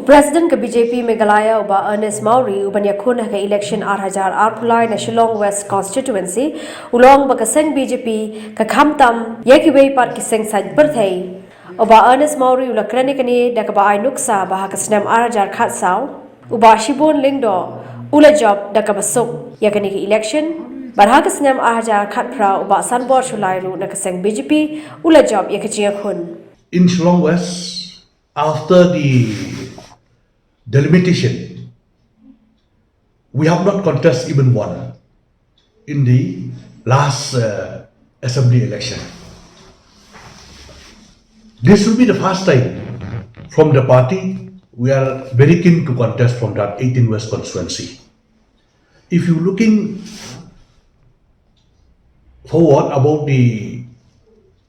President ka BJP Meghalaya uba Ernest Mauri ubanya khuna ka election 8,000 Arpulai na Shillong West constituency ulong ba kaseng BJP ka khamtam ye Kiwei part kiseng side birthday uba Ernest Mauri ula krani kani da ka ba ai nuksa ba ka snam 8,000 khat saw uba shibon lingdo ula job da ka basuk ya kani ka election barha ka snam 8,000 khat pra uba sanbor shulai lu na kaseng BJP ula job ya ka jinga khun in Shillong West after the delimitation, we have not contested even one in the last assembly election. This will be the first time from the party. We are very keen to contest from that 18 West constituency. If you're looking forward about the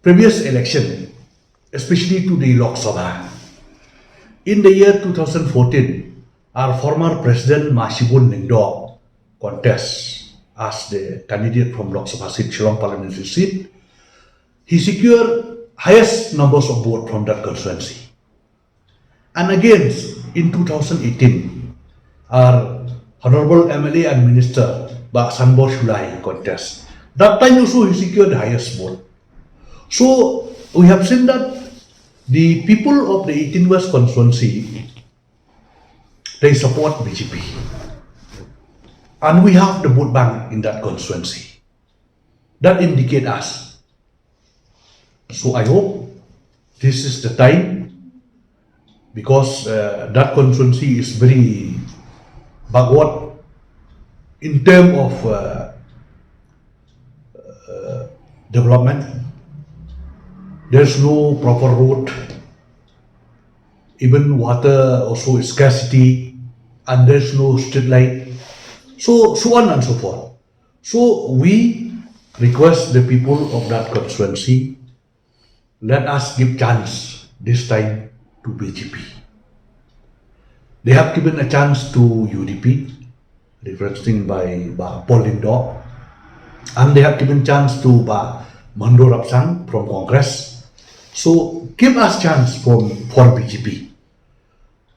previous election, especially to the Lok Sabha, in the year 2014, our former President Mashibun Ningdo contest as the candidate from Lok Sabha seat, Shillong parliamentary seat. He secured highest numbers of votes from that constituency. And again, in 2018, our Honorable MLA and Minister Ba Sanbor Shulai contest. That time also he secured the highest vote. So we have seen that the people of the 18 West constituency, they support BJP. And we have the vote bank in that constituency. That indicates us. So I hope this is the time, because that constituency is very backward in terms of development. There's no proper road, even water also is scarcity, and there's no street light, so on and so forth. So we request the people of that constituency, let us give chance this time to BJP. They have given a chance to UDP, represented by Paul Lindo, and they have given chance to Mando Rapsang from Congress. So give us chance for BJP.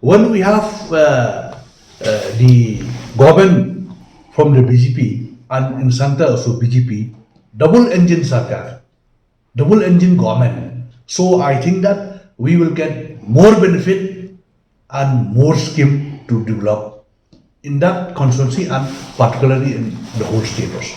When we have the government from the BJP and in Santa also BJP, double engine sarkar, double engine government. So I think that we will get more benefit and more scheme to develop in that constituency and particularly in the whole state also.